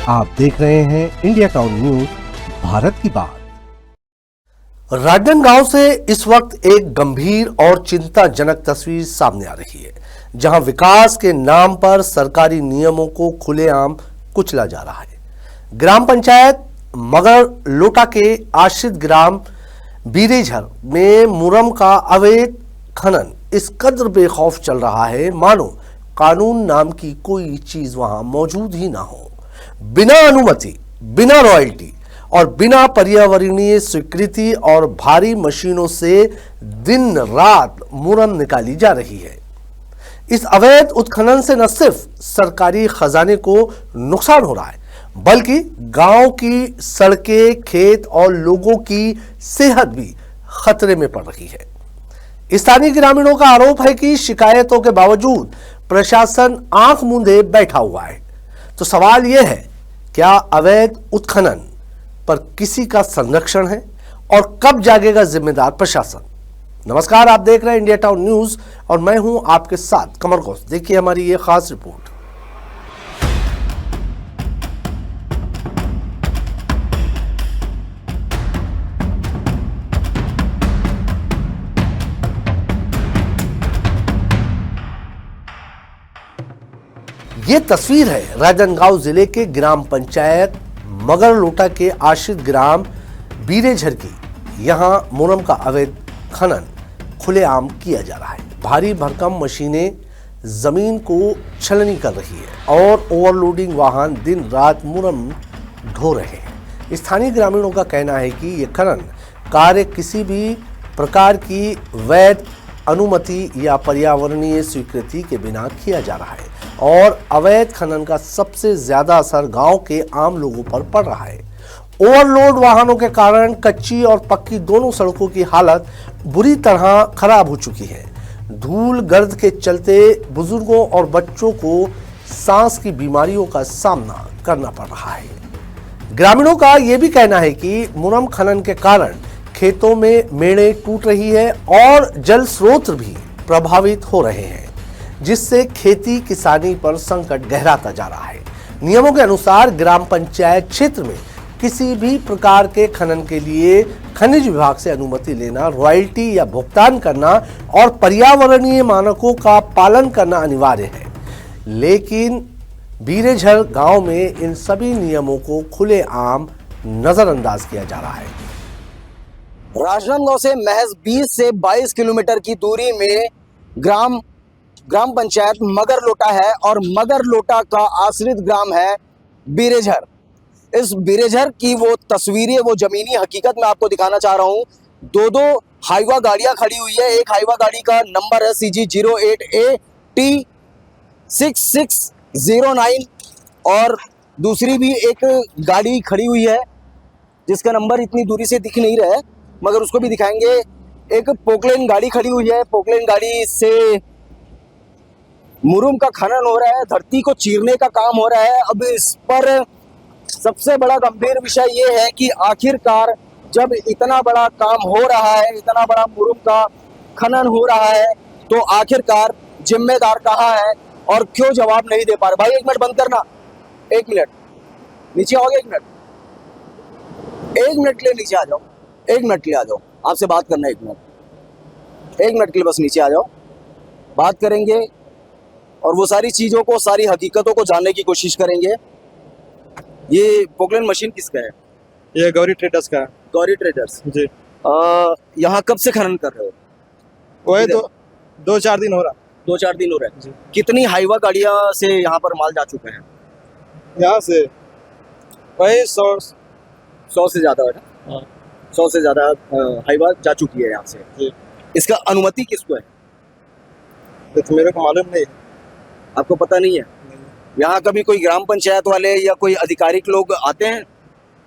आप देख रहे हैं इंडिया टाउन न्यूज, भारत की बात। राजनांदगांव से इस वक्त एक गंभीर और चिंताजनक तस्वीर सामने आ रही है, जहां विकास के नाम पर सरकारी नियमों को खुलेआम कुचला जा रहा है। ग्राम पंचायत मगर लोटा के आश्रित ग्राम बीरेझर में मुरम का अवैध खनन इस कदर बेखौफ चल रहा है मानो कानून नाम की कोई चीज वहां मौजूद ही ना हो। बिना अनुमति, बिना रॉयल्टी और बिना पर्यावरणीय स्वीकृति और भारी मशीनों से दिन रात मुरम निकाली जा रही है। इस अवैध उत्खनन से न सिर्फ सरकारी खजाने को नुकसान हो रहा है, बल्कि गांव की सड़कें, खेत और लोगों की सेहत भी खतरे में पड़ रही है। स्थानीय ग्रामीणों का आरोप है कि शिकायतों के बावजूद प्रशासन आंख मूंदे बैठा हुआ है। तो सवाल यह है, क्या अवैध उत्खनन पर किसी का संरक्षण है और कब जागेगा जिम्मेदार प्रशासन? नमस्कार, आप देख रहे हैं इंडिया टाउन न्यूज और मैं हूं आपके साथ कमर घोष। देखिए हमारी ये खास रिपोर्ट। ये तस्वीर है राजनांदगांव जिले के ग्राम पंचायत मगर लोटा के आश्रित ग्राम बीरेझर की। यहाँ मुरम का अवैध खनन खुलेआम किया जा रहा है। भारी भरकम मशीनें जमीन को छलनी कर रही है और ओवरलोडिंग वाहन दिन रात मुरम ढो रहे हैं। स्थानीय ग्रामीणों का कहना है कि यह खनन कार्य किसी भी प्रकार की वैध अनुमति या पर्यावरणीय स्वीकृति के बिना किया जा रहा है और अवैध खनन का सबसे ज्यादा असर गांव के आम लोगों पर पड़ रहा है। ओवरलोड वाहनों के कारण कच्ची और पक्की दोनों सड़कों की हालत बुरी तरह खराब हो चुकी है। धूल गर्द के चलते बुजुर्गों और बच्चों को सांस की बीमारियों का सामना करना पड़ रहा है। ग्रामीणों का यह भी कहना है कि मुरम खनन के कारण खेतों में मेड़ें टूट रही है और जल स्रोत भी प्रभावित हो रहे हैं, जिससे खेती किसानी पर संकट गहराता जा रहा है। नियमों के अनुसार ग्राम पंचायत क्षेत्र में किसी भी प्रकार के खनन के लिए खनिज विभाग से अनुमति लेना, रॉयल्टी या भुगतान करना और पर्यावरणीय मानकों का पालन करना अनिवार्य है। लेकिन बीरेझर गांव में इन सभी नियमों को खुलेआम नजरअंदाज किया जा रहा है। राजनांदगांव से महज 20 से 22 किलोमीटर की दूरी में ग्राम पंचायत मगर लोटा है और मगर लोटा का आश्रित ग्राम है बीरेझर। इस बीरेझर की वो तस्वीरें, वो जमीनी हकीकत मैं आपको दिखाना चाह रहा हूँ। दो हाईवा गाड़ियां खड़ी हुई है। एक हाईवा गाड़ी का नंबर है CG08AT6609 और दूसरी भी एक गाड़ी खड़ी हुई है जिसका नंबर इतनी दूरी से दिख नहीं रहा है, मगर उसको भी दिखाएंगे। एक पोकलेन गाड़ी खड़ी हुई है। पोकलेन गाड़ी से मुरुम का खनन हो रहा है, धरती को चीरने का काम हो रहा है। अब इस पर सबसे बड़ा गंभीर विषय ये है कि आखिरकार जब इतना बड़ा काम हो रहा है, इतना बड़ा मुरुम का खनन हो रहा है, तो आखिरकार जिम्मेदार कहाँ है और क्यों जवाब नहीं दे पा रहे? भाई एक मिनट बंद करना, 1 मिनट नीचे आओगे, 1 मिनट के लिए नीचे आ जाओ, 1 मिनट के लिए आ जाओ, आपसे बात करना है। 1 मिनट के लिए बस नीचे आ जाओ, बात करेंगे और वो सारी चीज़ों को, सारी हकीकतों को जानने की कोशिश करेंगे। ये पोकलेन मशीन किसका है? ये गौरी ट्रेडर्स का है। गौरी ट्रेडर्स जी। यहाँ कब से खनन कर रहे हो? वही 2-4 दिन हो रहा। 2-4 दिन हो रहा है जी। कितनी हाईवा गाड़ियाँ से यहाँ पर माल जा चुका है? यहाँ से वही 100 से ज़्यादा है ना? 100 से ज़्यादा हाईवा जा चुकी है यहाँ से। जी। इसका अनुमति किसको है? तो मेरे को मालूम नहीं। आपको पता नहीं है? यहाँ कभी कोई ग्राम पंचायत वाले या कोई अधिकारिक लोग आते हैं?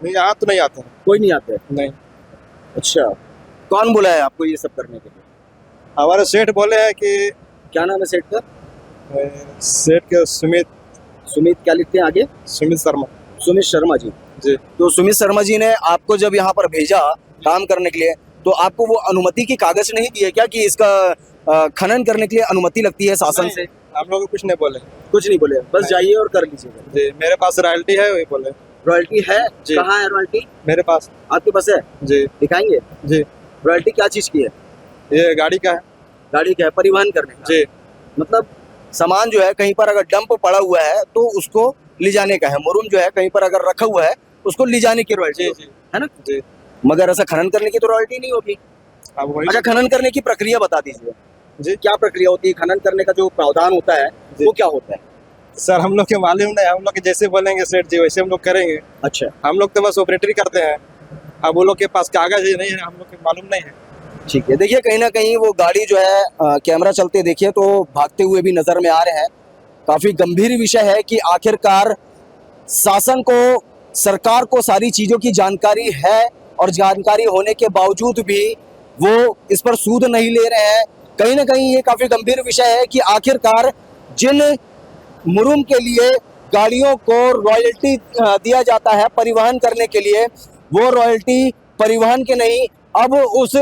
नहीं, यहाँ तो नहीं आते हैं। कोई नहीं आते? नहीं। अच्छा, कौन बोला है आपको ये सब करने के लिए? हमारे सेठ बोले हैं कि, क्या नाम है सेठ का? सेठ के सुमित क्या लिखते हैं आगे? सुमित शर्मा जी। जी। तो सुमित शर्मा जी ने आपको जब यहाँ पर भेजा काम करने के लिए, तो आपको वो अनुमति की कागज नहीं दिए क्या कि इसका खनन करने के लिए अनुमति लगती है शासन से? हम लोग को कुछ नहीं बोले। कुछ नहीं बोले, बस जाइए और कर लीजिएगा। जी मेरे पास रॉयल्टी है वही बोले। रॉयल्टी है? जी। कहाँ है रॉयल्टी? मेरे पास। आपके पास है? जी दिखाएंगे? जी रॉयल्टी क्या चीज की है? ये गाड़ी का है। गाड़ी का है, परिवहन करने का? जी मतलब सामान जो है कहीं पर अगर डंप पड़ा हुआ है तो उसको ले जाने का है, मुरुम जो है कहीं पर अगर रखा हुआ है उसको ले जाने की रॉयल्टी जी जी है ना? जी। मगर ऐसा खनन करने की तो रॉयल्टी नहीं होगी। अब वही अच्छा, खनन करने की प्रक्रिया बता दीजिए। जी क्या प्रक्रिया होती है खनन करने का? जो प्रावधान होता है जी। वो क्या होता है? सर हम लोग के मालूम नहीं, हम लोग के जैसे बोलेंगे सेठ जी वैसे हम लोग करेंगे। अच्छा, हम लोग तो बस ऑपरेटरी करते हैं। अब वो लोग के पास कागज ही नहीं है, हम लोग के मालूम नहीं है। ठीक है। देखिए कहीं ना कहीं वो गाड़ी जो है कैमरा चलते देखिए तो भागते हुए भी नजर में आ रहे हैं। काफी गंभीर विषय है कि आखिरकार शासन को, सरकार को सारी चीजों की जानकारी है और जानकारी होने के बावजूद भी वो इस पर सूद नहीं ले रहे हैं। कहीं ना कहीं ये काफी गंभीर विषय है कि आखिरकार जिन मुरुम के लिए गाड़ियों को रॉयल्टी दिया जाता है परिवहन करने के लिए, वो रॉयल्टी परिवहन के नहीं, अब उस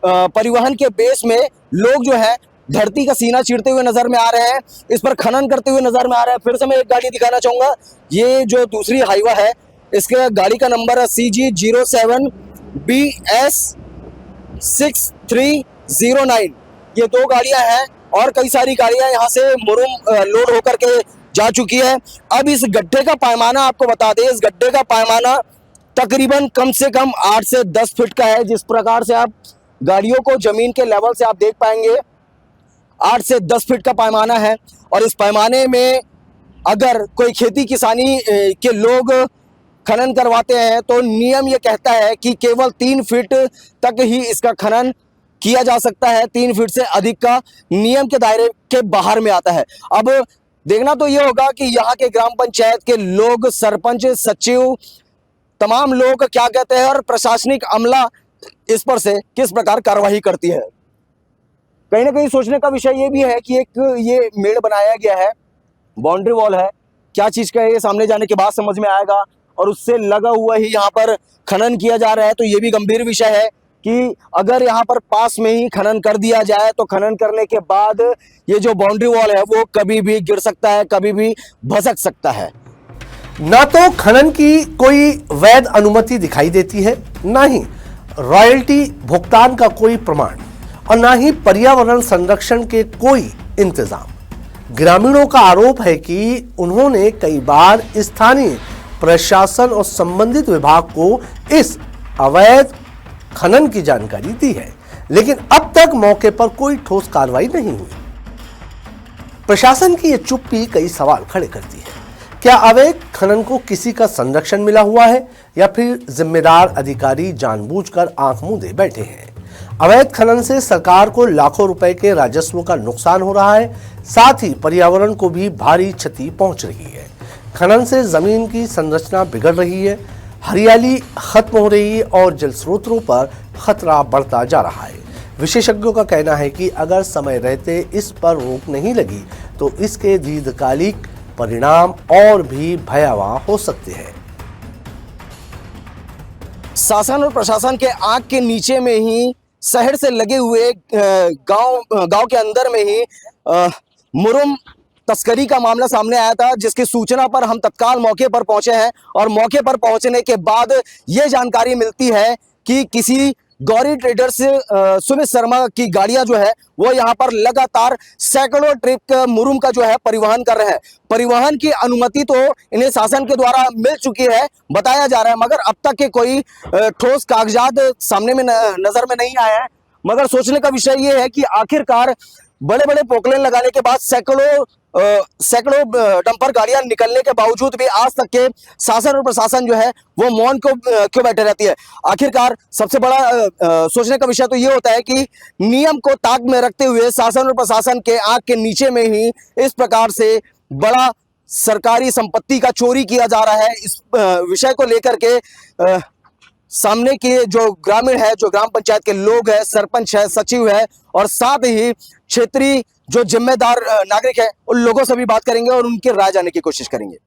परिवहन के बेस में लोग जो है धरती का सीना चीरते हुए नजर में आ रहे हैं, इस पर खनन करते हुए नजर में आ रहे हैं। फिर से मैं एक गाड़ी दिखाना चाहूंगा। ये जो दूसरी हाईवा है, इसके गाड़ी का नंबर है CG07BS6309। ये दो गाड़ियां हैं और कई सारी गाड़ियां यहाँ से मुरुम लोड होकर के जा चुकी है। अब इस गड्ढे का पैमाना आपको बता दें, इस गड्ढे का पैमाना तकरीबन कम से कम 8 से 10 फीट का है। जिस प्रकार से आप गाड़ियों को जमीन के लेवल से आप देख पाएंगे, 8 से 10 फीट का पैमाना है। और इस पैमाने में अगर कोई खेती किसानी के लोग खनन करवाते हैं तो नियम ये कहता है कि केवल 3 फीट तक ही इसका खनन किया जा सकता है। 3 फीट से अधिक का नियम के दायरे के बाहर में आता है। अब देखना तो ये होगा कि यहाँ के ग्राम पंचायत के लोग, सरपंच, सचिव, तमाम लोग क्या कहते हैं और प्रशासनिक अमला इस पर से किस प्रकार कार्रवाई करती है। कहीं ना कहीं सोचने का विषय ये भी है कि एक ये मेड़ बनाया गया है, बाउंड्री वॉल है, क्या चीज का है ये सामने जाने के बाद समझ में आएगा। और उससे लगा हुआ ही यहाँ पर खनन किया जा रहा है, तो ये भी गंभीर विषय है कि अगर यहाँ पर पास में ही खनन कर दिया जाए तो खनन करने के बाद ये जो बाउंड्री वॉल है वो कभी भी गिर सकता है, कभी भी भसक सकता है। ना तो खनन की कोई वैध अनुमति दिखाई देती है, ना ही रॉयल्टी भुगतान का कोई प्रमाण और ना ही पर्यावरण संरक्षण के कोई इंतजाम। ग्रामीणों का आरोप है कि उन्होंने कई बार स्थानीय प्रशासन और संबंधित विभाग को इस अवैध खनन की जानकारी दी है, लेकिन अब तक मौके पर कोई ठोस कार्रवाई नहीं हुई। प्रशासन की यह चुप्पी कई सवाल खड़े करती है। क्या अवैध खनन को किसी का संरक्षण मिला हुआ है या फिर जिम्मेदार अधिकारी जानबूझकर आंख मूंदे बैठे हैं? अवैध खनन से सरकार को लाखों रुपए के राजस्व का नुकसान हो रहा है, साथ ही पर्यावरण को भी भारी क्षति पहुंच रही है। खनन से जमीन की संरचना बिगड़ रही है, हरियाली खत्म हो रही है और जल स्रोतों पर खतरा बढ़ता जा रहा है। विशेषज्ञों का कहना है कि अगर समय रहते इस पर रोक नहीं लगी तो इसके दीर्घकालिक परिणाम और भी भयावह हो सकते हैं। शासन और प्रशासन के आंख के नीचे में ही, शहर से लगे हुए गांव के अंदर में ही मुरुम तस्करी का मामला सामने आया था, जिसकी सूचना पर हम तत्काल मौके पर पहुंचे हैं। और मौके पर पहुंचने के बाद ये जानकारी मिलती है कि किसी गौरी ट्रेडर्स सुमित शर्मा की गाड़ियां जो है वो यहाँ पर लगातार सैकड़ों ट्रिप का मुरुम का जो है परिवहन कर रहे हैं। परिवहन की अनुमति तो इन्हें शासन के द्वारा मिल चुकी है बताया जा रहा है, मगर अब तक के कोई ठोस कागजात सामने में नजर में नहीं आया है। मगर सोचने का विषय ये है कि आखिरकार बड़े बड़े पोकलेन लगाने के बाद सैकड़ों डंपर गाड़ियां निकलने के बावजूद भी आज तक के शासन और प्रशासन जो है वो मौन क्यों बैठे रहती है। आखिरकार सबसे बड़ा सोचने का विषय तो ये होता है कि नियम को ताक में रखते हुए शासन और प्रशासन के आंख के नीचे में ही इस प्रकार से बड़ा सरकारी संपत्ति का चोरी किया जा रहा है। इस विषय को लेकर के सामने के जो ग्रामीण है, जो ग्राम पंचायत के लोग हैं, सरपंच है, सचिव है और साथ ही क्षेत्रीय जो जिम्मेदार नागरिक है, उन लोगों से भी बात करेंगे और उनकी राय जानने की कोशिश करेंगे।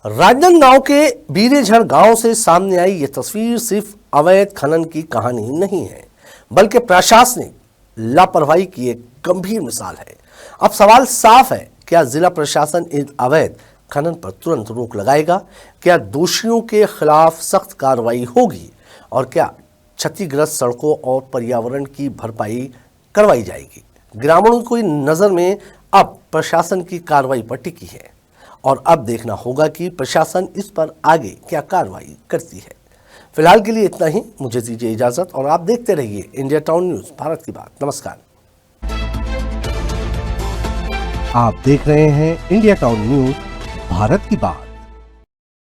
राजनांदगांव के बीरेझर गांव से सामने आई ये तस्वीर सिर्फ अवैध खनन की कहानी नहीं है, बल्कि प्रशासनिक लापरवाही की एक गंभीर मिसाल है। अब सवाल साफ है क्या जिला प्रशासन इन अवैध खनन पर तुरंत रोक लगाएगा? क्या दोषियों के खिलाफ सख्त कार्रवाई होगी? और क्या क्षतिग्रस्त सड़कों और पर्यावरण की भरपाई करवाई जाएगी? ग्रामीणों की नज़र में अब प्रशासन की कार्रवाई पर टिकी है और अब देखना होगा कि प्रशासन इस पर आगे क्या कार्रवाई करती है। फिलहाल के लिए इतना ही, मुझे दीजिए इजाजत और आप देखते रहिए इंडिया टाउन न्यूज़, भारत की बात। नमस्कार। आप देख रहे हैं इंडिया टाउन न्यूज़, भारत की बात।